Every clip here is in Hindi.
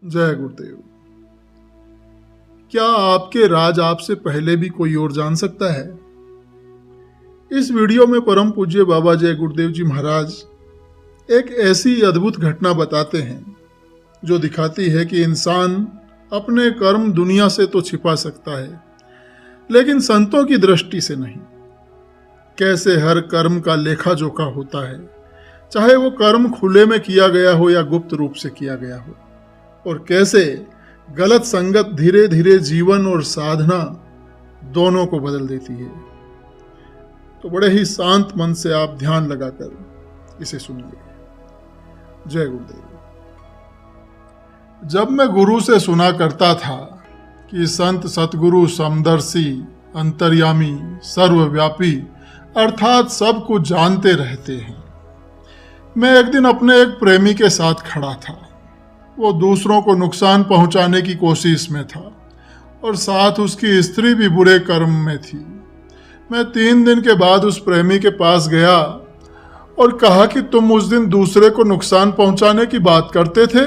जय गुरुदेव। क्या आपके राज आपसे पहले भी कोई और जान सकता है? इस वीडियो में परम पूज्य बाबा जय गुरुदेव जी महाराज एक ऐसी अद्भुत घटना बताते हैं जो दिखाती है कि इंसान अपने कर्म दुनिया से तो छिपा सकता है, लेकिन संतों की दृष्टि से नहीं। कैसे हर कर्म का लेखा जोखा होता है, चाहे वो कर्म खुले में किया गया हो या गुप्त रूप से किया गया हो, और कैसे गलत संगत धीरे धीरे जीवन और साधना दोनों को बदल देती है। तो बड़े ही शांत मन से आप ध्यान लगाकर इसे सुनिए। जय गुरुदेव। जब मैं गुरु से सुना करता था कि संत सतगुरु समदर्शी, अंतर्यामी, सर्वव्यापी अर्थात सब कुछ जानते रहते हैं, मैं एक दिन अपने एक प्रेमी के साथ खड़ा था। वो दूसरों को नुकसान पहुंचाने की कोशिश में था और साथ उसकी स्त्री भी बुरे कर्म में थी। मैं 3 दिन के बाद उस प्रेमी के पास गया और कहा कि तुम उस दिन दूसरे को नुकसान पहुंचाने की बात करते थे।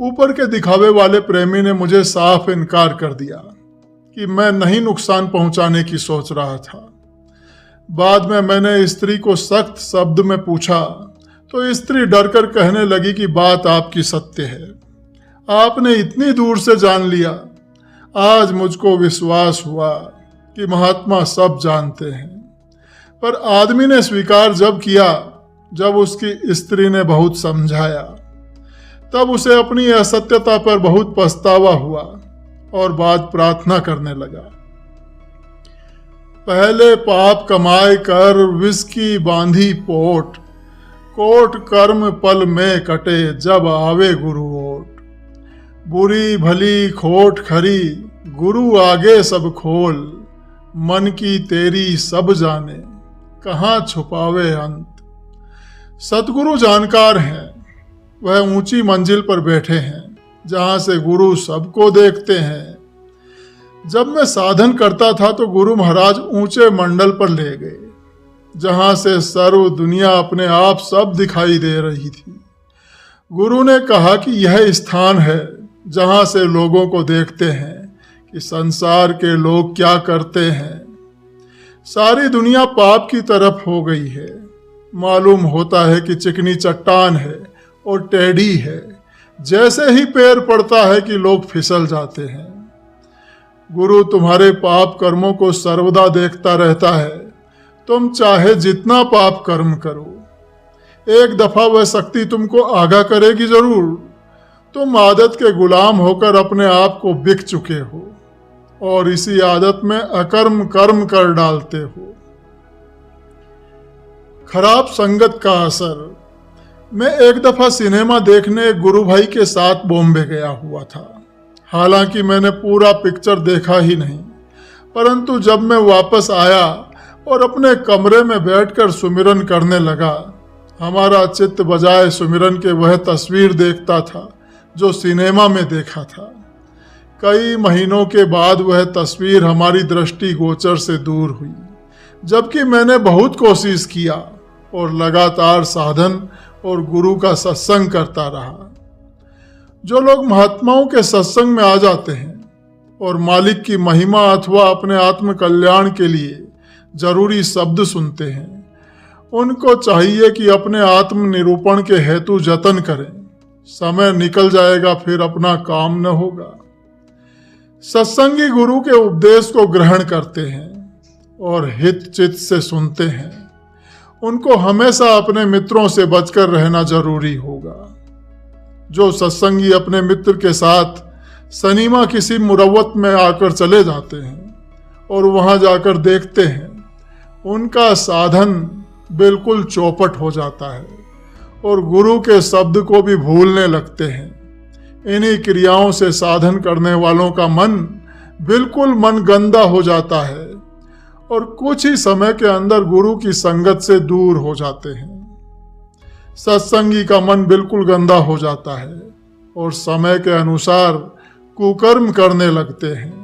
ऊपर के दिखावे वाले प्रेमी ने मुझे साफ इनकार कर दिया कि मैं नहीं नुकसान पहुंचाने की सोच रहा था। बाद में मैंने स्त्री को सख्त शब्द में पूछा तो स्त्री डरकर कहने लगी कि बात आपकी सत्य है, आपने इतनी दूर से जान लिया। आज मुझको विश्वास हुआ कि महात्मा सब जानते हैं। पर आदमी ने स्वीकार जब किया, जब उसकी स्त्री ने बहुत समझाया, तब उसे अपनी असत्यता पर बहुत पछतावा हुआ और बाद प्रार्थना करने लगा। पहले पाप कमाए कर विष की बांधी पोट, कोट कर्म पल में कटे जब आवे गुरु ओट। बुरी भली खोट खरी गुरु आगे सब खोल, मन की तेरी सब जाने कहाँ छुपावे अंत। सतगुरु जानकार हैं, वह ऊंची मंजिल पर बैठे हैं जहाँ से गुरु सबको देखते हैं। जब मैं साधन करता था तो गुरु महाराज ऊंचे मंडल पर ले गए जहां से सर्व दुनिया अपने आप सब दिखाई दे रही थी। गुरु ने कहा कि यह स्थान है जहां से लोगों को देखते हैं कि संसार के लोग क्या करते हैं। सारी दुनिया पाप की तरफ हो गई है। मालूम होता है कि चिकनी चट्टान है और टेढ़ी है, जैसे ही पैर पड़ता है कि लोग फिसल जाते हैं। गुरु तुम्हारे पाप कर्मों को सर्वदा देखता रहता है। तुम चाहे जितना पाप कर्म करो, एक दफा वह शक्ति तुमको आगाह करेगी जरूर। तुम आदत के गुलाम होकर अपने आप को बिक चुके हो और इसी आदत में अकर्म कर्म कर डालते हो। खराब संगत का असर। मैं एक दफा सिनेमा देखने गुरु भाई के साथ बॉम्बे गया हुआ था। हालांकि मैंने पूरा पिक्चर देखा ही नहीं, परंतु जब मैं वापस आया और अपने कमरे में बैठकर सुमिरन करने लगा, हमारा चित्त बजाय सुमिरन के वह तस्वीर देखता था जो सिनेमा में देखा था। कई महीनों के बाद वह तस्वीर हमारी दृष्टि गोचर से दूर हुई, जबकि मैंने बहुत कोशिश किया और लगातार साधन और गुरु का सत्संग करता रहा। जो लोग महात्माओं के सत्संग में आ जाते हैं और मालिक की महिमा अथवा अपने आत्म कल्याण के लिए जरूरी शब्द सुनते हैं, उनको चाहिए कि अपने आत्म निरूपण के हेतु जतन करें। समय निकल जाएगा, फिर अपना काम न होगा। सत्संगी गुरु के उपदेश को ग्रहण करते हैं और हित चित्त से सुनते हैं। उनको हमेशा अपने मित्रों से बचकर रहना जरूरी होगा। जो सत्संगी अपने मित्र के साथ सनीमा किसी मुरव्वत में आकर चले जाते हैं और वहां जाकर देखते हैं, उनका साधन बिल्कुल चौपट हो जाता है और गुरु के शब्द को भी भूलने लगते हैं। इन्हीं क्रियाओं से साधन करने वालों का मन बिल्कुल मन गंदा हो जाता है और कुछ ही समय के अंदर गुरु की संगत से दूर हो जाते हैं। सत्संगी का मन बिल्कुल गंदा हो जाता है और समय के अनुसार कुकर्म करने लगते हैं।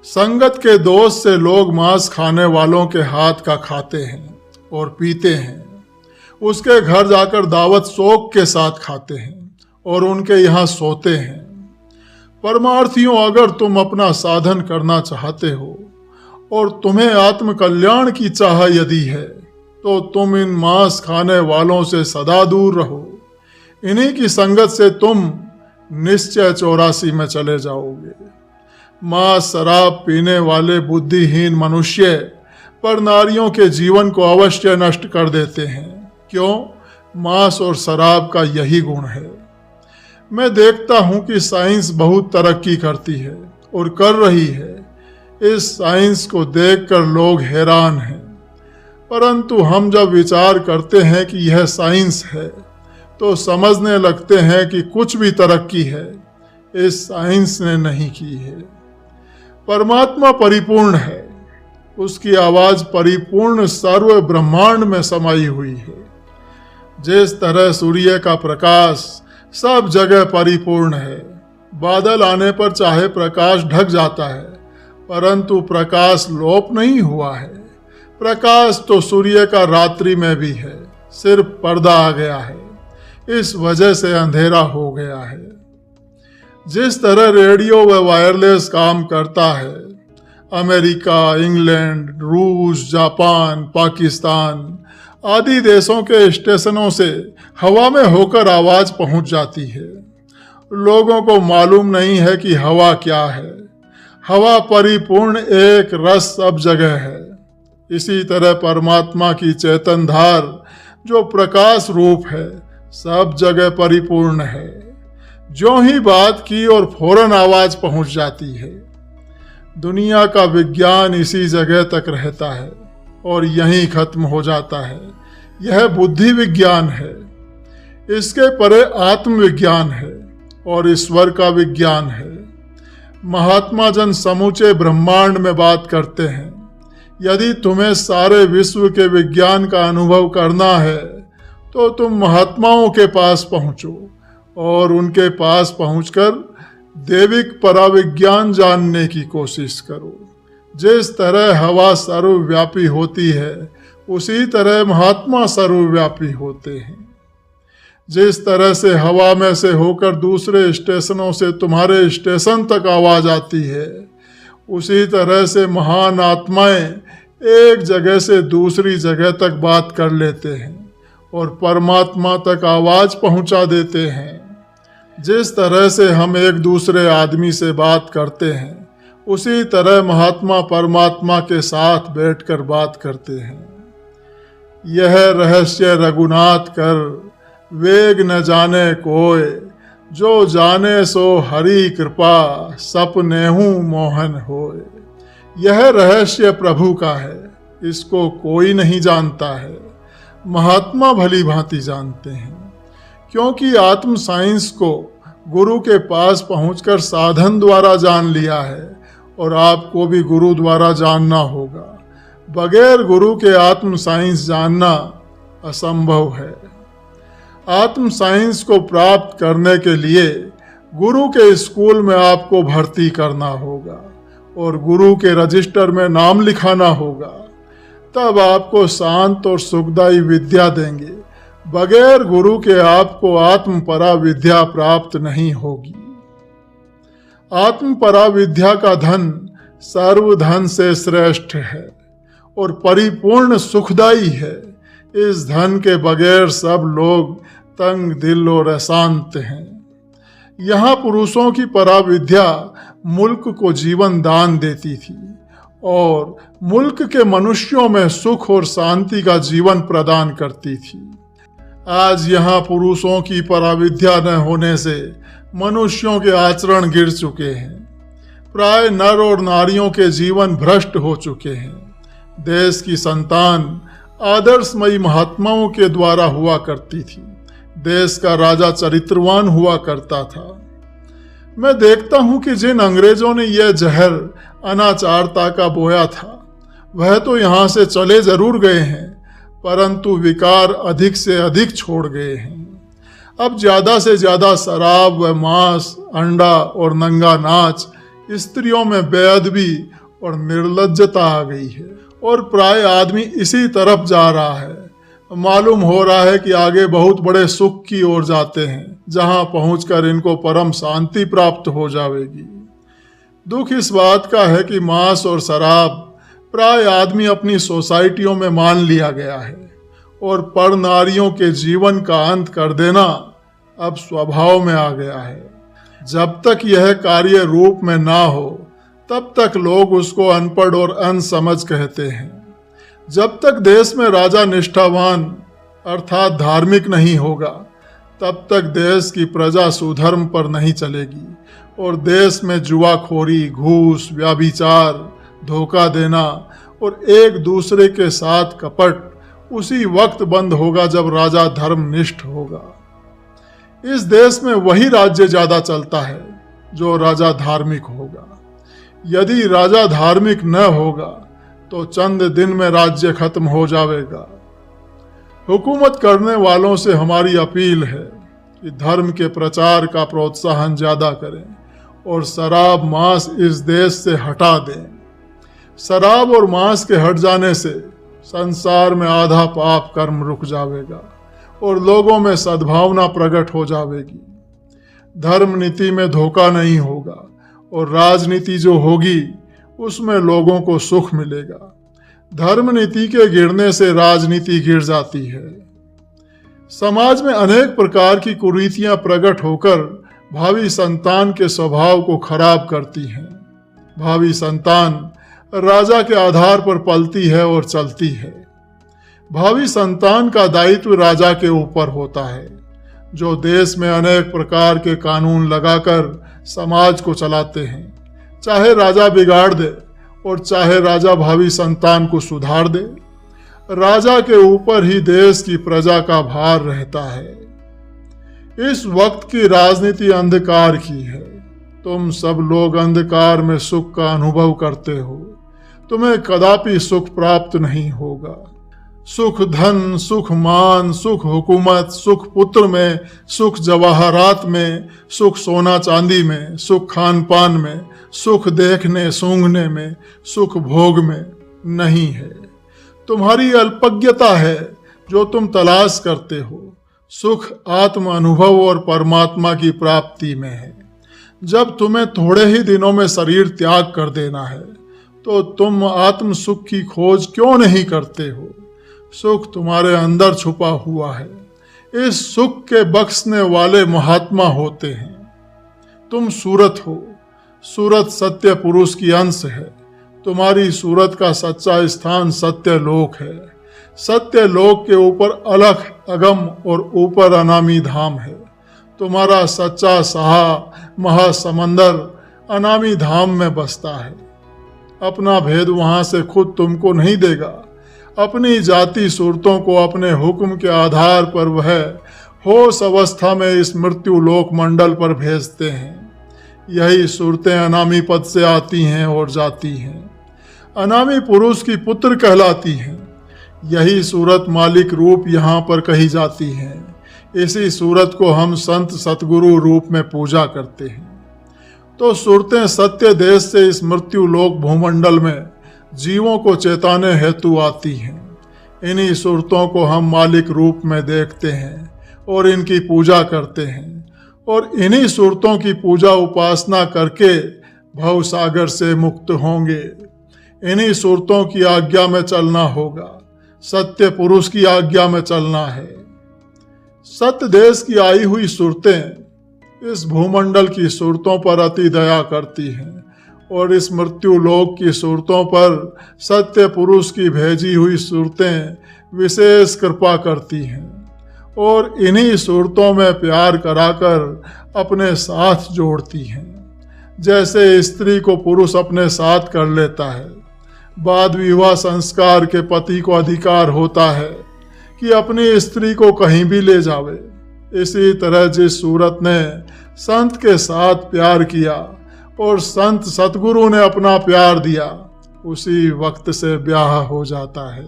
संगत के दोष से लोग मांस खाने वालों के हाथ का खाते हैं और पीते हैं। उसके घर जाकर दावत शौक के साथ खाते हैं और उनके यहाँ सोते हैं। परमार्थियों, अगर तुम अपना साधन करना चाहते हो और तुम्हें आत्म कल्याण की चाह यदि है, तो तुम इन मांस खाने वालों से सदा दूर रहो। इन्हीं की संगत से तुम निश्चय 84 में चले जाओगे। मांस शराब पीने वाले बुद्धिहीन मनुष्य पर नारियों के जीवन को अवश्य नष्ट कर देते हैं। क्यों? मांस और शराब का यही गुण है। मैं देखता हूं कि साइंस बहुत तरक्की करती है और कर रही है। इस साइंस को देखकर लोग हैरान हैं, परंतु हम जब विचार करते हैं कि यह साइंस है तो समझने लगते हैं कि कुछ भी तरक्की है इस साइंस ने नहीं की है। परमात्मा परिपूर्ण है, उसकी आवाज परिपूर्ण सर्व ब्रह्मांड में समाई हुई है। जिस तरह सूर्य का प्रकाश सब जगह परिपूर्ण है, बादल आने पर चाहे प्रकाश ढक जाता है, परंतु प्रकाश लोप नहीं हुआ है। प्रकाश तो सूर्य का रात्रि में भी है, सिर्फ पर्दा आ गया है, इस वजह से अंधेरा हो गया है। जिस तरह रेडियो व वायरलेस काम करता है, अमेरिका, इंग्लैंड, रूस, जापान, पाकिस्तान आदि देशों के स्टेशनों से हवा में होकर आवाज पहुंच जाती है। लोगों को मालूम नहीं है कि हवा क्या है। हवा परिपूर्ण एक रस सब जगह है। इसी तरह परमात्मा की चेतन धार जो प्रकाश रूप है सब जगह परिपूर्ण है। जो ही बात की और फौरन आवाज पहुंच जाती है। दुनिया का विज्ञान इसी जगह तक रहता है और यहीं खत्म हो जाता है। यह बुद्धि विज्ञान है। इसके परे आत्मविज्ञान है और ईश्वर का विज्ञान है। महात्मा जन समूचे ब्रह्मांड में बात करते हैं। यदि तुम्हें सारे विश्व के विज्ञान का अनुभव करना है तो तुम महात्माओं के पास पहुंचो और उनके पास पहुंचकर दैविक पराविज्ञान जानने की कोशिश करो। जिस तरह हवा सर्वव्यापी होती है उसी तरह महात्मा सर्वव्यापी होते हैं। जिस तरह से हवा में से होकर दूसरे स्टेशनों से तुम्हारे स्टेशन तक आवाज आती है, उसी तरह से महान आत्माएं एक जगह से दूसरी जगह तक बात कर लेते हैं और परमात्मा तक आवाज पहुंचा देते हैं। जिस तरह से हम एक दूसरे आदमी से बात करते हैं, उसी तरह महात्मा परमात्मा के साथ बैठकर बात करते हैं। यह रहस्य रघुनाथ कर वेग न जाने कोय, जो जाने सो हरि कृपा सपनेहु मोहन होय। यह रहस्य प्रभु का है, इसको कोई नहीं जानता है। महात्मा भली भांति जानते हैं, क्योंकि आत्म साइंस को गुरु के पास पहुंचकर साधन द्वारा जान लिया है और आपको भी गुरु द्वारा जानना होगा। बगैर गुरु के आत्म साइंस जानना असंभव है। आत्म साइंस को प्राप्त करने के लिए गुरु के स्कूल में आपको भर्ती करना होगा और गुरु के रजिस्टर में नाम लिखाना होगा। तब आपको शांत और सुखदायी विद्या देंगे। बगैर गुरु के आपको आत्म परा विद्या प्राप्त नहीं होगी। आत्म परा विद्या का धन सर्व धन से श्रेष्ठ है और परिपूर्ण सुखदायी है। इस धन के बगैर सब लोग तंग दिल और अशांत हैं। यहाँ पुरुषों की पराविद्या मुल्क को जीवन दान देती थी और मुल्क के मनुष्यों में सुख और शांति का जीवन प्रदान करती थी। आज यहाँ पुरुषों की पराविद्या न होने से मनुष्यों के आचरण गिर चुके हैं। प्राय नर और नारियों के जीवन भ्रष्ट हो चुके हैं। देश की संतान आदर्शमयी महात्माओं के द्वारा हुआ करती थी। देश का राजा चरित्रवान हुआ करता था। मैं देखता हूं कि जिन अंग्रेजों ने यह जहर अनाचारता का बोया था, वह तो यहाँ से चले जरूर गए हैं, परंतु विकार अधिक से अधिक छोड़ गए हैं। अब ज्यादा से ज्यादा शराब व मांस, अंडा और नंगा नाच, स्त्रियों में बेअदबी और निर्लज्जता आ गई है और प्राय आदमी इसी तरफ जा रहा है। मालूम हो रहा है कि आगे बहुत बड़े सुख की ओर जाते हैं, जहां पहुंचकर इनको परम शांति प्राप्त हो जाएगी। दुख इस बात का है कि मांस और शराब प्राय आदमी अपनी सोसाइटियों में मान लिया गया है और पर नारियों के जीवन का अंत कर देना अब स्वभाव में आ गया है। जब तक यह कार्य रूप में ना हो तब तक लोग उसको अनपढ़ और अनसमझ कहते हैं। जब तक देश में राजा निष्ठावान अर्थात धार्मिक नहीं होगा तब तक देश की प्रजा सुधर्म पर नहीं चलेगी और देश में जुआखोरी, घूस, व्याभिचार, धोखा देना और एक दूसरे के साथ कपट उसी वक्त बंद होगा जब राजा धर्मनिष्ठ होगा। इस देश में वही राज्य ज्यादा चलता है जो राजा धार्मिक होगा। यदि राजा धार्मिक न होगा तो चंद दिन में राज्य खत्म हो जाएगा। हुकूमत करने वालों से हमारी अपील है कि धर्म के प्रचार का प्रोत्साहन ज्यादा करें और शराब मांस इस देश से हटा दें। शराब और मांस के हट जाने से संसार में आधा पाप कर्म रुक जाएगा और लोगों में सद्भावना प्रकट हो जाएगी। धर्म नीति में धोखा नहीं होगा और राजनीति जो होगी उसमें लोगों को सुख मिलेगा। धर्म नीति के गिरने से राजनीति गिर जाती है। समाज में अनेक प्रकार की कुरीतियां प्रकट होकर भावी संतान के स्वभाव को खराब करती हैं। भावी संतान राजा के आधार पर पलती है और चलती है। भावी संतान का दायित्व राजा के ऊपर होता है, जो देश में अनेक प्रकार के कानून लगाकर समाज को चलाते हैं। चाहे राजा बिगाड़ दे और चाहे राजा भावी संतान को सुधार दे, राजा के ऊपर ही देश की प्रजा का भार रहता है। इस वक्त की राजनीति अंधकार की है। तुम सब लोग अंधकार में सुख का अनुभव करते हो। तुम्हें कदापि सुख प्राप्त नहीं होगा। सुख धन, सुख मान, सुख हुकूमत, सुख पुत्र में, सुख जवाहरात में, सुख सोना चांदी में, सुख खान पान में, सुख देखने सूंघने में, सुख भोग में नहीं है। तुम्हारी अल्पज्ञता है जो तुम तलाश करते हो। सुख आत्म अनुभव और परमात्मा की प्राप्ति में है। जब तुम्हें थोड़े ही दिनों में शरीर त्याग कर देना है तो तुम आत्म सुख की खोज क्यों नहीं करते हो? सुख तुम्हारे अंदर छुपा हुआ है। इस सुख के बख्शने वाले महात्मा होते हैं। तुम सूरत हो। सूरत सत्य पुरुष की अंश है। तुम्हारी सूरत का सच्चा स्थान सत्य लोक है। सत्य लोक के ऊपर अलख अगम और ऊपर अनामी धाम है। तुम्हारा सच्चा सहा महासमंदर अनामी धाम में बसता है। अपना भेद वहां से खुद तुमको नहीं देगा। अपनी जाति सूरतों को अपने हुक्म के आधार पर वह होश अवस्था में इस मृत्यु लोक मंडल पर भेजते हैं। यही सूरतें अनामी पद से आती हैं और जाती हैं। अनामी पुरुष की पुत्र कहलाती हैं। यही सूरत मालिक रूप यहाँ पर कही जाती हैं। इसी सूरत को हम संत सतगुरु रूप में पूजा करते हैं। तो सूरतें सत्य देश से इस मृत्यु लोक भूमंडल में जीवों को चेताने हेतु आती हैं। इन्हीं सूरतों को हम मालिक रूप में देखते हैं और इनकी पूजा करते हैं और इन्हीं सूरतों की पूजा उपासना करके भव सागर से मुक्त होंगे। इन्हीं सूरतों की आज्ञा में चलना होगा। सत्य पुरुष की आज्ञा में चलना है। सत्य देश की आई हुई सूरतें इस भूमंडल की सूरतों पर अति दया करती हैं और इस मृत्यु लोक की सूरतों पर सत्य पुरुष की भेजी हुई सूरतें विशेष कृपा करती हैं और इन्हीं सूरतों में प्यार कराकर अपने साथ जोड़ती हैं। जैसे स्त्री को पुरुष अपने साथ कर लेता है, बाद विवाह संस्कार के पति को अधिकार होता है कि अपनी स्त्री को कहीं भी ले जावे। इसी तरह जिस सूरत ने संत के साथ प्यार किया और संत सतगुरु ने अपना प्यार दिया, उसी वक्त से ब्याह हो जाता है।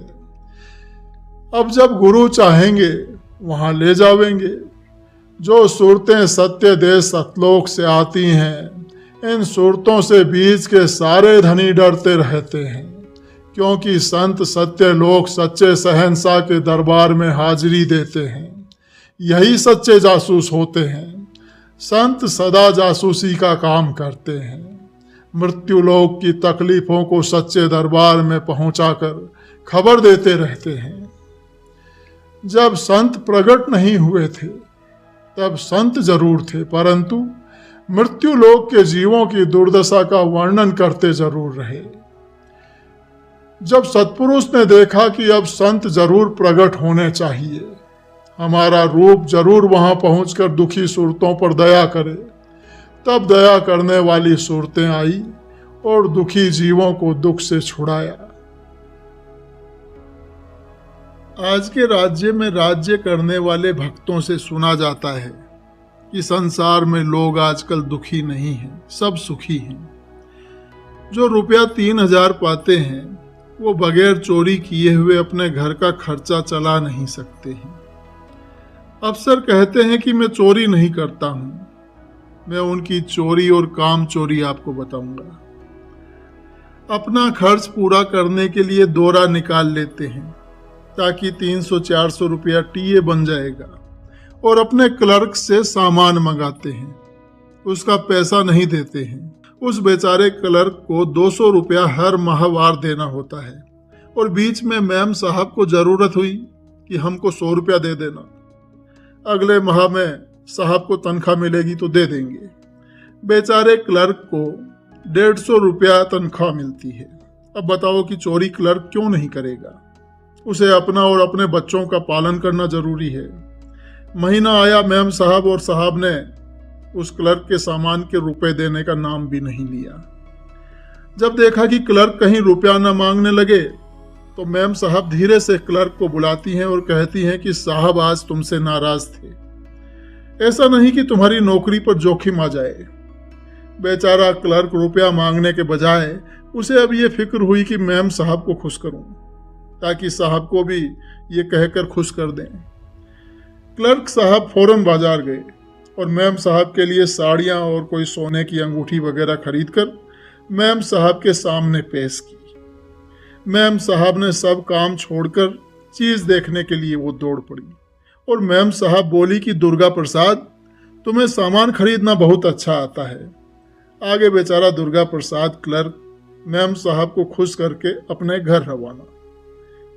अब जब गुरु चाहेंगे वहां ले जावेंगे। जो सूरतें सत्य देश सतलोक से आती हैं, इन सूरतों से बीच के सारे धनी डरते रहते हैं। क्योंकि संत सत्य लोग सच्चे शहंशाह के दरबार में हाजिरी देते हैं। यही सच्चे जासूस होते हैं। संत सदा जासूसी का काम करते हैं। मृत्यु लोक की तकलीफों को सच्चे दरबार में पहुंचाकर खबर देते रहते हैं। जब संत प्रकट नहीं हुए थे तब संत जरूर थे, परंतु मृत्यु लोक के जीवों की दुर्दशा का वर्णन करते जरूर रहे। जब सत्पुरुष ने देखा कि अब संत जरूर प्रकट होने चाहिए, हमारा रूप जरूर वहां पहुंचकर दुखी सूरतों पर दया करे, तब दया करने वाली सूरतें आई और दुखी जीवों को दुख से छुड़ाया। आज के राज्य में राज्य करने वाले भक्तों से सुना जाता है कि संसार में लोग आजकल दुखी नहीं हैं, सब सुखी हैं। जो रुपया 3,000 पाते हैं वो बगैर चोरी किए हुए अपने घर का खर्चा चला नहीं सकते हैं। अफसर कहते हैं कि मैं चोरी नहीं करता हूं। मैं उनकी चोरी और काम चोरी आपको बताऊंगा। अपना खर्च पूरा करने के लिए दौरा निकाल लेते हैं ताकि 300-400 रुपया टीए बन जाएगा, और अपने क्लर्क से सामान मंगाते हैं। उसका पैसा नहीं देते हैं। उस बेचारे क्लर्क को 200 रुपया हर माहवार देना होता है, और बीच में मैम साहब को जरूरत हुई कि हमको 100 रुपया दे देना, अगले माह में साहब को तनख्वाह मिलेगी तो दे देंगे। बेचारे क्लर्क को 150 रुपया तनख्वाह मिलती है। अब बताओ कि चोरी क्लर्क क्यों नहीं करेगा? उसे अपना और अपने बच्चों का पालन करना जरूरी है। महीना आया, मैम साहब और साहब ने उस क्लर्क के सामान के रुपए देने का नाम भी नहीं लिया। जब देखा कि क्लर्क कहीं रुपया न मांगने लगे तो मैम साहब धीरे से क्लर्क को बुलाती हैं और कहती हैं कि साहब आज तुमसे नाराज थे, ऐसा नहीं कि तुम्हारी नौकरी पर जोखिम आ जाए। बेचारा क्लर्क रुपया मांगने के बजाय उसे अब ये फिक्र हुई कि मैम साहब को खुश करूं, ताकि साहब को भी ये कहकर खुश कर दें। क्लर्क साहब फौरन बाजार गए और मैम साहब के लिए साड़ियाँ और कोई सोने की अंगूठी वगैरह खरीदकर मैम साहब के सामने पेश की। मैम साहब ने सब काम छोड़कर चीज़ देखने के लिए वो दौड़ पड़ी, और मैम साहब बोली कि दुर्गा प्रसाद, तुम्हें सामान खरीदना बहुत अच्छा आता है। आगे बेचारा दुर्गा प्रसाद क्लर्क मैम साहब को खुश करके अपने घर रवाना।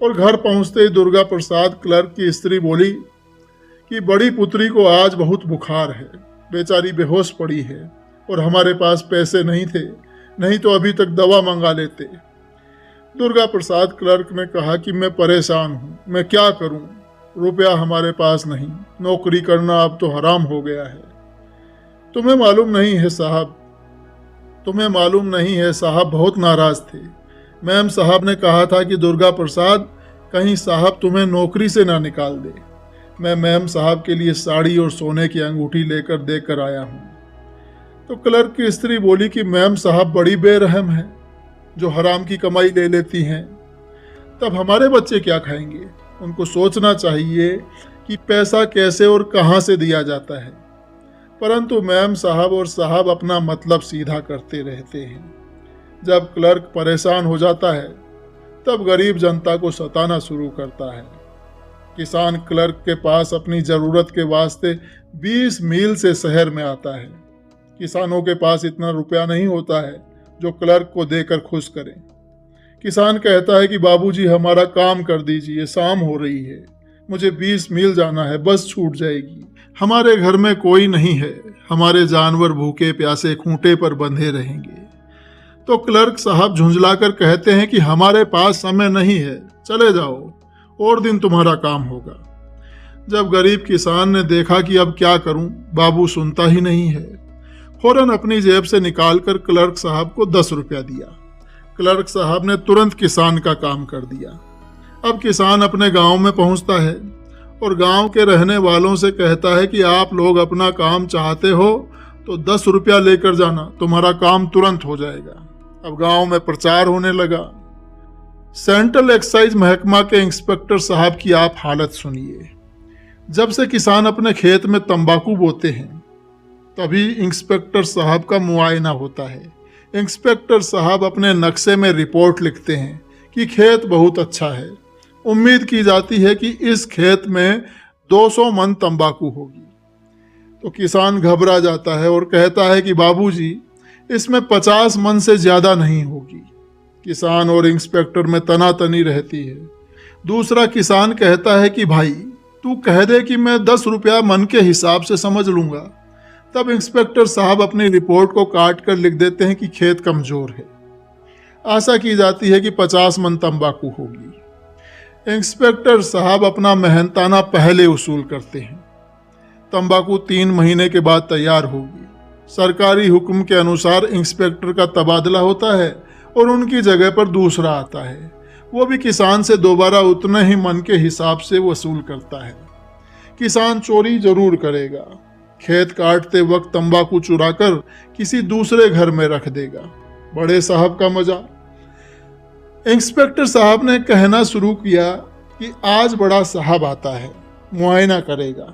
और घर पहुंचते ही दुर्गा प्रसाद क्लर्क की स्त्री बोली कि बड़ी पुत्री को आज बहुत बुखार है, बेचारी बेहोश पड़ी है, और हमारे पास पैसे नहीं थे, नहीं तो अभी तक दवा मंगा लेते। दुर्गा प्रसाद क्लर्क ने कहा कि मैं परेशान हूँ, मैं क्या करूँ, रुपया हमारे पास नहीं, नौकरी करना अब तो हराम हो गया है। तुम्हें मालूम नहीं है साहब, तुम्हें मालूम नहीं है साहब बहुत नाराज थे। मैम साहब ने कहा था कि दुर्गा प्रसाद कहीं साहब तुम्हें नौकरी से ना निकाल दे। मैं मैम साहब के लिए साड़ी और सोने की अंगूठी लेकर देकर आया हूँ। तो क्लर्क की स्त्री बोली कि मैम साहब बड़ी बेरहम है, जो हराम की कमाई ले लेती हैं। तब हमारे बच्चे क्या खाएंगे? उनको सोचना चाहिए कि पैसा कैसे और कहाँ से दिया जाता है। परंतु मैम साहब और साहब अपना मतलब सीधा करते रहते हैं। जब क्लर्क परेशान हो जाता है तब गरीब जनता को सताना शुरू करता है। किसान क्लर्क के पास अपनी ज़रूरत के वास्ते 20 मील से शहर में आता है। किसानों के पास इतना रुपया नहीं होता है जो क्लर्क को देकर खुश करें। किसान कहता है कि बाबूजी हमारा काम कर दीजिए, शाम हो रही है, मुझे 20 मील जाना है, बस छूट जाएगी, हमारे घर में कोई नहीं है, हमारे जानवर भूखे प्यासे खूंटे पर बंधे रहेंगे। तो क्लर्क साहब झुंझलाकर कहते हैं कि हमारे पास समय नहीं है, चले जाओ, और दिन तुम्हारा काम होगा। जब गरीब किसान ने देखा कि अब क्या करूं, बाबू सुनता ही नहीं है, फौरन अपनी जेब से निकालकर क्लर्क साहब को 10 रुपया दिया। क्लर्क साहब ने तुरंत किसान का काम कर दिया। अब किसान अपने गांव में पहुंचता है और गांव के रहने वालों से कहता है कि आप लोग अपना काम चाहते हो तो 10 रुपया लेकर जाना, तुम्हारा काम तुरंत हो जाएगा। अब गांव में प्रचार होने लगा। सेंट्रल एक्साइज महकमा के इंस्पेक्टर साहब की आप हालत सुनिए। जब से किसान अपने खेत में तंबाकू बोते हैं तभी इंस्पेक्टर साहब का मुआयना होता है। इंस्पेक्टर साहब अपने नक्शे में रिपोर्ट लिखते हैं कि खेत बहुत अच्छा है। उम्मीद की जाती है कि इस खेत में 200 मन तंबाकू होगी। तो किसान घबरा जाता है और कहता है कि बाबूजी, इसमें 50 मन से ज़्यादा नहीं होगी। किसान और इंस्पेक्टर में तनातनी रहती है। दूसरा किसान कहता है कि भाई, तू कह दे कि मैं 10 रुपया मन के हिसाब से समझ लूँगा। तब इंस्पेक्टर साहब अपनी रिपोर्ट को काट कर लिख देते हैं कि खेत कमज़ोर है। आशा की जाती है कि 50 मन तंबाकू होगी। इंस्पेक्टर साहब अपना मेहनताना पहले वसूल करते हैं। तंबाकू 3 महीने के बाद तैयार होगी। सरकारी हुक्म के अनुसार इंस्पेक्टर का तबादला होता है और उनकी जगह पर दूसरा आता है। वो भी किसान से दोबारा उतने ही मन के हिसाब से वसूल करता है। किसान चोरी जरूर करेगा, खेत काटते वक्त तंबाकू चुराकर किसी दूसरे घर में रख देगा। बड़े साहब का मजा। इंस्पेक्टर साहब ने कहना शुरू किया कि आज बड़ा साहब आता है, मुआयना करेगा।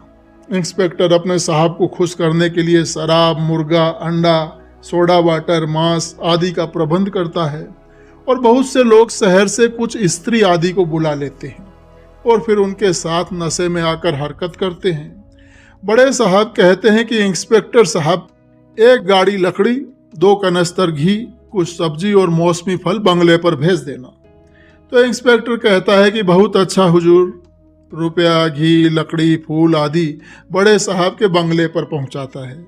इंस्पेक्टर अपने साहब को खुश करने के लिए शराब, मुर्गा, अंडा, सोडा वाटर, मांस आदि का प्रबंध करता है और बहुत से लोग शहर से कुछ स्त्री आदि को बुला लेते हैं और फिर उनके साथ नशे में आकर हरकत करते हैं। बड़े साहब कहते हैं कि इंस्पेक्टर साहब, 1 गाड़ी लकड़ी, 2 कनस्तर घी, कुछ सब्जी और मौसमी फल बंगले पर भेज देना। तो इंस्पेक्टर कहता है कि बहुत अच्छा हुजूर। रुपया, घी, लकड़ी, फूल आदि बड़े साहब के बंगले पर पहुंचाता है।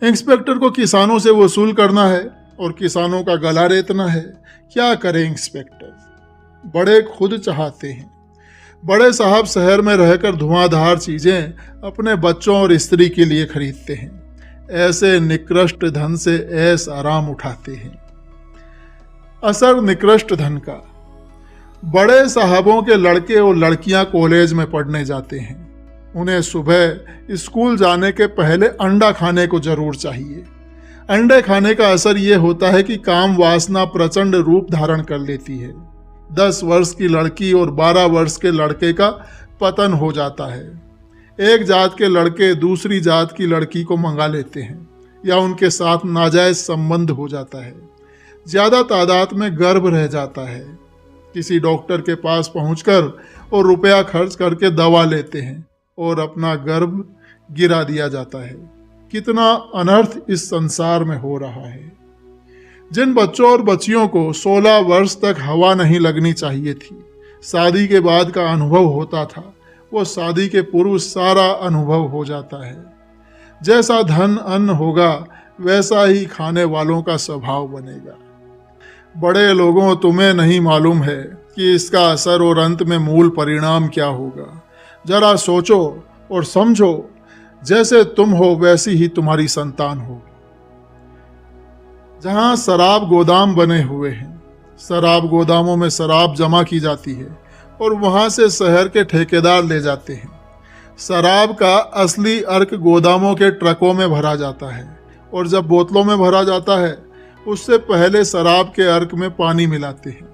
इंस्पेक्टर को किसानों से वसूल करना है और किसानों का गला रेतना है। क्या करे इंस्पेक्टर, बड़े खुद चाहते हैं। बड़े साहब शहर में रहकर धुआंधार चीजें अपने बच्चों और स्त्री के लिए खरीदते हैं। ऐसे निकृष्ट धन से ऐश आराम उठाते हैं। असर निकृष्ट धन का। बड़े साहबों के लड़के और लड़कियां कॉलेज में पढ़ने जाते हैं। उन्हें सुबह स्कूल जाने के पहले अंडा खाने को जरूर चाहिए। अंडे खाने का असर ये होता है कि काम वासना प्रचंड रूप धारण कर लेती है। 10 वर्ष की लड़की और 12 वर्ष के लड़के का पतन हो जाता है। एक जात के लड़के दूसरी जात की लड़की को मंगा लेते हैं या उनके साथ नाजायज संबंध हो जाता है। ज़्यादा तादाद में गर्भ रह जाता है। किसी डॉक्टर के पास पहुंचकर और रुपया खर्च करके दवा लेते हैं और अपना गर्भ गिरा दिया जाता है। कितना अनर्थ इस संसार में हो रहा है। जिन बच्चों और बच्चियों को 16 वर्ष तक हवा नहीं लगनी चाहिए थी, शादी के बाद का अनुभव होता था, वो शादी के पूर्व सारा अनुभव हो जाता है। जैसा धन अन्न होगा वैसा ही खाने वालों का स्वभाव बनेगा। बड़े लोगों, तुम्हें नहीं मालूम है कि इसका असर और अंत में मूल परिणाम क्या होगा। जरा सोचो और समझो, जैसे तुम हो वैसी ही तुम्हारी संतान होगी। जहां शराब गोदाम बने हुए हैं, शराब गोदामों में शराब जमा की जाती है और वहां से शहर के ठेकेदार ले जाते हैं। शराब का असली अर्क गोदामों के ट्रकों में भरा जाता है और जब बोतलों में भरा जाता है उससे पहले शराब के अर्क में पानी मिलाते हैं।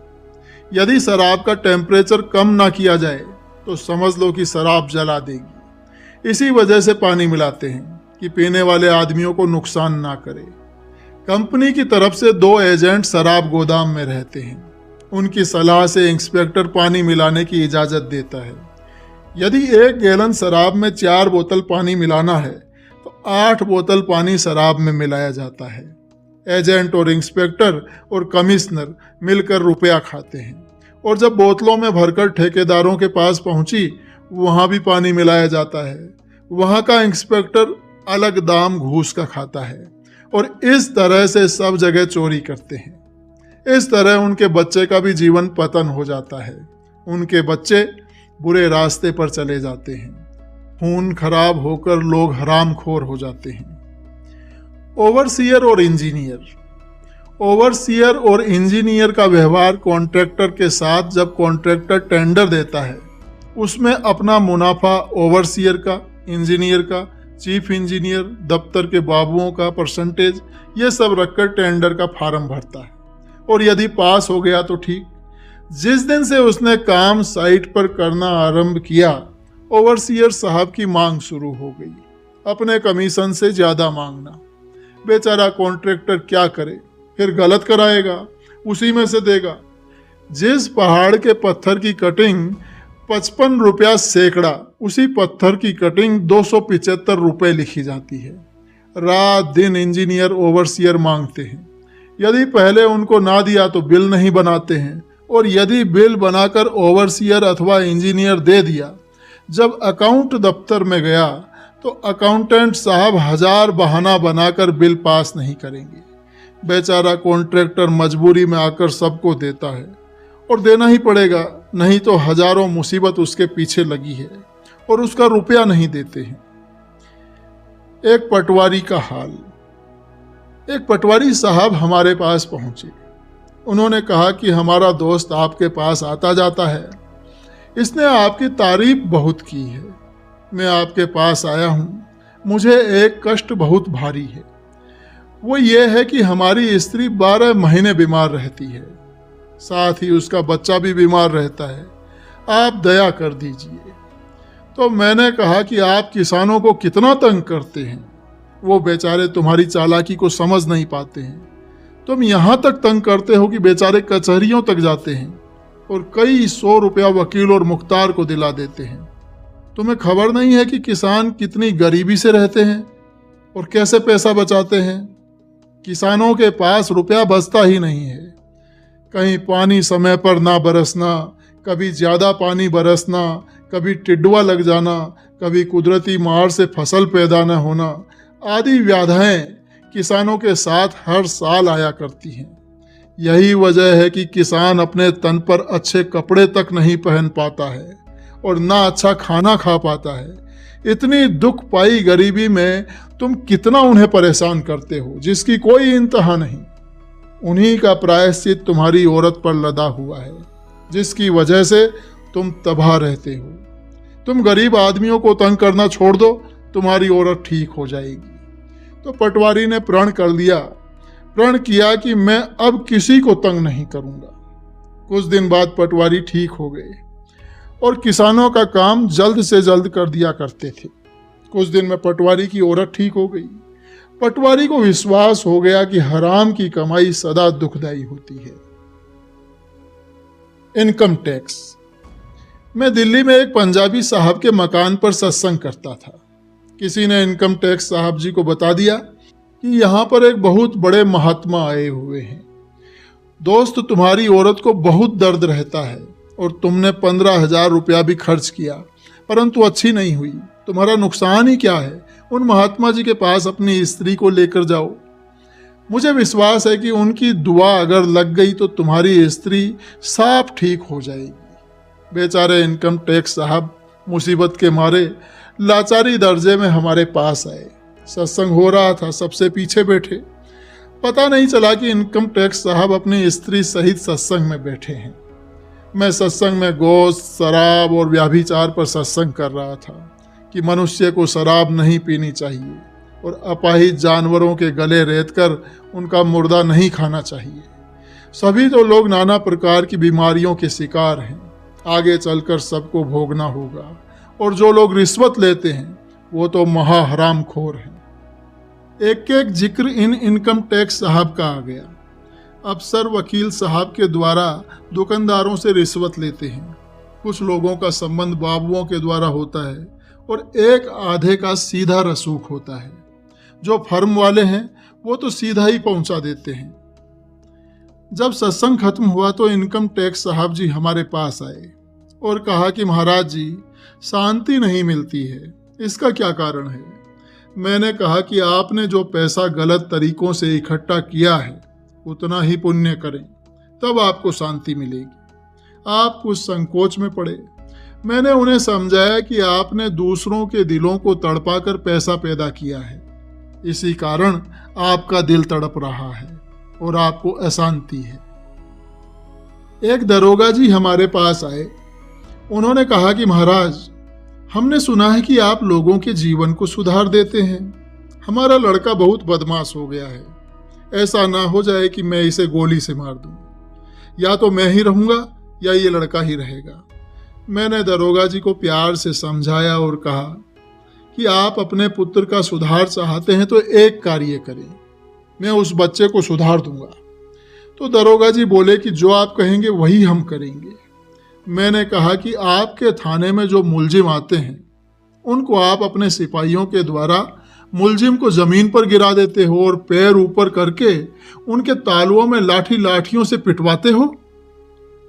यदि शराब का टेम्परेचर कम ना किया जाए तो समझ लो कि शराब जला देगी। इसी वजह से पानी मिलाते हैं कि पीने वाले आदमियों को नुकसान ना करे। कंपनी की तरफ से 2 एजेंट शराब गोदाम में रहते हैं। उनकी सलाह से इंस्पेक्टर पानी मिलाने की इजाज़त देता है। यदि 1 गैलन शराब में 4 बोतल पानी मिलाना है तो 8 बोतल पानी शराब में मिलाया जाता है। एजेंट और इंस्पेक्टर और कमिश्नर मिलकर रुपया खाते हैं और जब बोतलों में भरकर ठेकेदारों के पास पहुंची वहां भी पानी मिलाया जाता है। वहां का इंस्पेक्टर अलग दाम घूस का खाता है और इस तरह से सब जगह चोरी करते हैं। इस तरह उनके बच्चे का भी जीवन पतन हो जाता है। उनके बच्चे बुरे रास्ते पर चले जाते हैं। खून खराब होकर लोग हरामखोर हो जाते हैं। ओवरसीयर और इंजीनियर। ओवरसीयर और इंजीनियर का व्यवहार कॉन्ट्रैक्टर के साथ जब कॉन्ट्रैक्टर टेंडर देता है उसमें अपना मुनाफा ओवरसीयर का, इंजीनियर का, चीफ इंजीनियर, दफ्तर के बाबुओं का परसेंटेज ये सब रखकर टेंडर का फार्म भरता है और यदि पास हो गया तो ठीक। जिस दिन से उसने काम साइट पर करना आरंभ किया ओवरसीयर साहब की मांग शुरू हो गई, अपने कमीशन से ज़्यादा मांगना। बेचारा कॉन्ट्रैक्टर क्या करे, फिर गलत कराएगा, उसी में से देगा। जिस पहाड़ के पत्थर की कटिंग 55 रुपया सैकड़ा, उसी पत्थर की कटिंग 275 रुपये लिखी जाती है। रात दिन इंजीनियर ओवरसियर मांगते हैं। यदि पहले उनको ना दिया तो बिल नहीं बनाते हैं, और यदि बिल बनाकर ओवरसियर अथवा इंजीनियर दे दिया, जब अकाउंट दफ्तर में गया तो अकाउंटेंट साहब 1000 बहाना बनाकर बिल पास नहीं करेंगे। बेचारा कॉन्ट्रैक्टर मजबूरी में आकर सबको देता है, और देना ही पड़ेगा, नहीं तो हजारों मुसीबत उसके पीछे लगी है और उसका रुपया नहीं देते हैं। एक पटवारी का हाल। एक पटवारी साहब हमारे पास पहुंचे। उन्होंने कहा कि हमारा दोस्त आपके पास आता जाता है, इसने आपकी तारीफ बहुत की है। मैं आपके पास आया हूँ, मुझे एक कष्ट बहुत भारी है। वो ये है कि हमारी स्त्री 12 महीने बीमार रहती है, साथ ही उसका बच्चा भी बीमार रहता है। आप दया कर दीजिए। तो मैंने कहा कि आप किसानों को कितना तंग करते हैं, वो बेचारे तुम्हारी चालाकी को समझ नहीं पाते हैं। तुम यहाँ तक तंग करते हो कि बेचारे कचहरियों तक जाते हैं और कई 100 रुपया वकील और मुख्तार को दिला देते हैं। तुम्हें खबर नहीं है कि किसान कितनी गरीबी से रहते हैं और कैसे पैसा बचाते हैं। किसानों के पास रुपया बचता ही नहीं है। कहीं पानी समय पर ना बरसना, कभी ज़्यादा पानी बरसना, कभी टिड्डवा लग जाना, कभी कुदरती मार से फसल पैदा न होना आदि व्याधियाँ किसानों के साथ हर साल आया करती हैं। यही वजह है कि किसान अपने तन पर अच्छे कपड़े तक नहीं पहन पाता है और ना अच्छा खाना खा पाता है। इतनी दुख पाई गरीबी में तुम कितना उन्हें परेशान करते हो, जिसकी कोई इंतहा नहीं। उन्हीं का प्रायश्चित तुम्हारी औरत पर लदा हुआ है, जिसकी वजह से तुम तबाह रहते हो। तुम गरीब आदमियों को तंग करना छोड़ दो, तुम्हारी औरत ठीक हो जाएगी। तो पटवारी ने प्रण कर लिया, प्रण किया कि मैं अब किसी को तंग नहीं करूंगा। कुछ दिन बाद पटवारी ठीक हो गए और किसानों का काम जल्द से जल्द कर दिया करते थे। कुछ दिन में पटवारी की औरत ठीक हो गई। पटवारी को विश्वास हो गया कि हराम की कमाई सदा दुखदाई होती है। Income tax. मैं दिल्ली में एक पंजाबी साहब के मकान पर सत्संग करता था। किसी ने इनकम टैक्स साहब जी को बता दिया कि यहाँ पर एक बहुत बड़े महात्मा आए हुए हैं। दोस्त, तुम्हारी औरत को बहुत दर्द रहता है और तुमने 15,000 रुपया भी खर्च किया, परंतु अच्छी नहीं हुई। तुम्हारा नुकसान ही क्या है? उन महात्मा जी के पास अपनी स्त्री को लेकर जाओ। मुझे विश्वास है कि उनकी दुआ अगर लग गई तो तुम्हारी स्त्री साफ ठीक हो जाएगी। बेचारे इनकम टैक्स साहब मुसीबत के मारे लाचारी दर्जे में हमारे पास आए। सत्संग हो रहा था, सबसे पीछे बैठे। पता नहीं चला कि इनकम टैक्स साहब अपनी स्त्री सहित सत्संग में बैठे हैं। मैं सत्संग में गोश्त, शराब और व्याभिचार पर सत्संग कर रहा था कि मनुष्य को शराब नहीं पीनी चाहिए और अपाहिज जानवरों के गले रेतकर उनका मुर्दा नहीं खाना चाहिए। सभी तो लोग नाना प्रकार की बीमारियों के शिकार हैं, आगे चलकर सबको भोगना होगा। और जो लोग रिश्वत लेते हैं वो तो महा हराम खोर हैं। एक एक जिक्र इन इनकम टैक्स साहब का आ गया। अफसर वकील साहब के द्वारा दुकानदारों से रिश्वत लेते हैं। कुछ लोगों का संबंध बाबुओं के द्वारा होता है और एक आधे का सीधा रसूख होता है। जो फर्म वाले हैं वो तो सीधा ही पहुंचा देते हैं। जब सत्संग खत्म हुआ तो इनकम टैक्स साहब जी हमारे पास आए और कहा कि महाराज जी, शांति नहीं मिलती है, इसका क्या कारण है? मैंने कहा कि आपने जो पैसा गलत तरीकों से इकट्ठा किया है उतना ही पुण्य करें, तब आपको शांति मिलेगी। आप कुछ संकोच में पड़े। मैंने उन्हें समझाया कि आपने दूसरों के दिलों को तड़पाकर पैसा पैदा किया है, इसी कारण आपका दिल तड़प रहा है और आपको अशांति है। एक दरोगा जी हमारे पास आए। उन्होंने कहा कि महाराज, हमने सुना है कि आप लोगों के जीवन को सुधार देते हैं। हमारा लड़का बहुत बदमाश हो गया है। ऐसा ना हो जाए कि मैं इसे गोली से मार दूं। या तो मैं ही रहूंगा या ये लड़का ही रहेगा। मैंने दरोगा जी को प्यार से समझाया और कहा कि आप अपने पुत्र का सुधार चाहते हैं तो एक कार्य करें, मैं उस बच्चे को सुधार दूंगा। तो दरोगा जी बोले कि जो आप कहेंगे वही हम करेंगे। मैंने कहा कि आपके थाने में जो मुलजिम आते हैं उनको आप अपने सिपाहियों के द्वारा मुलजिम को जमीन पर गिरा देते हो और पैर ऊपर करके उनके तालुओं में लाठियों से पिटवाते हो।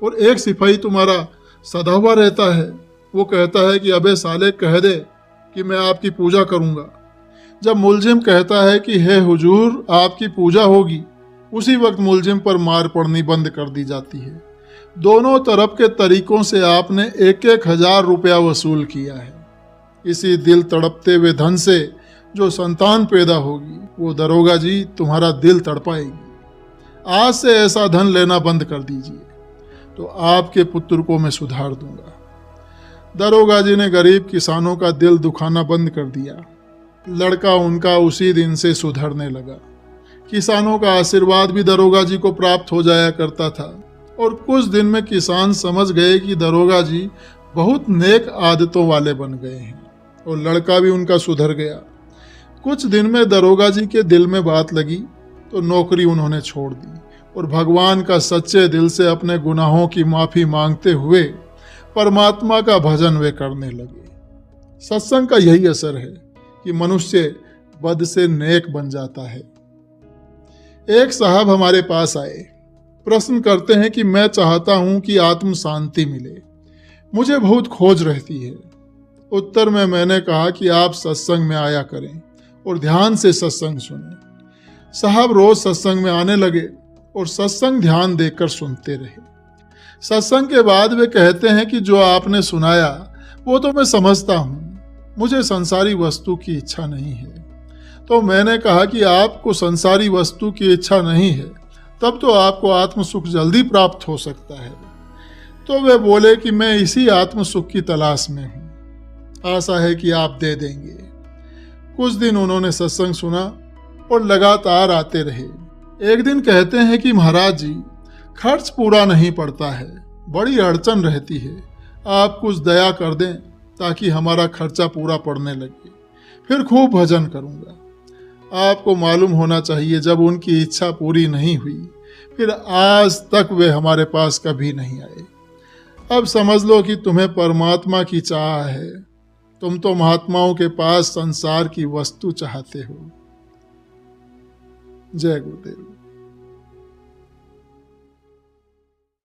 और एक सिपाही तुम्हारा सदा हुआ रहता है, वो कहता है कि अबे साले कह दे कि मैं आपकी पूजा करूंगा। जब मुलजिम कहता है कि हे हुजूर आपकी पूजा होगी, उसी वक्त मुलजिम पर मार पड़नी बंद कर दी जाती है। दोनों तरफ के तरीकों से आपने 1,000 रुपया वसूल किया है। इसी दिल तड़पते हुए धन से जो संतान पैदा होगी वो दरोगा जी तुम्हारा दिल तड़पाएगी। आज से ऐसा धन लेना बंद कर दीजिए तो आपके पुत्र को मैं सुधार दूंगा। दरोगा जी ने गरीब किसानों का दिल दुखाना बंद कर दिया। लड़का उनका उसी दिन से सुधरने लगा। किसानों का आशीर्वाद भी दरोगा जी को प्राप्त हो जाया करता था और कुछ दिन में किसान समझ गए कि दरोगा जी बहुत नेक आदतों वाले बन गए हैं और लड़का भी उनका सुधर गया। कुछ दिन में दरोगा जी के दिल में बात लगी तो नौकरी उन्होंने छोड़ दी और भगवान का सच्चे दिल से अपने गुनाहों की माफ़ी मांगते हुए परमात्मा का भजन वे करने लगे। सत्संग का यही असर है कि मनुष्य बद से नेक बन जाता है। एक साहब हमारे पास आए, प्रश्न करते हैं कि मैं चाहता हूं कि आत्म शांति मिले, मुझे बहुत खोज रहती है। उत्तर में मैंने कहा कि आप सत्संग में आया करें और ध्यान से सत्संग सुनें। साहब रोज सत्संग में आने लगे और सत्संग ध्यान देकर सुनते रहे। सत्संग के बाद वे कहते हैं कि जो आपने सुनाया वो तो मैं समझता हूँ, मुझे संसारी वस्तु की इच्छा नहीं है। तो मैंने कहा कि आपको संसारी वस्तु की इच्छा नहीं है तब तो आपको आत्म सुख जल्दी प्राप्त हो सकता है। तो वे बोले कि मैं इसी आत्म सुख की तलाश में हूँ, आशा है कि आप दे देंगे। कुछ दिन उन्होंने सत्संग सुना और लगातार आते रहे। एक दिन कहते हैं कि महाराज जी खर्च पूरा नहीं पड़ता है, बड़ी अड़चन रहती है, आप कुछ दया कर दें ताकि हमारा खर्चा पूरा पड़ने लगे, फिर खूब भजन करूँगा। आपको मालूम होना चाहिए जब उनकी इच्छा पूरी नहीं हुई फिर आज तक वे हमारे पास कभी नहीं आए। अब समझ लो कि तुम्हें परमात्मा की चाह है, तुम तो महात्माओं के पास संसार की वस्तु चाहते हो। जय गुरुदेव।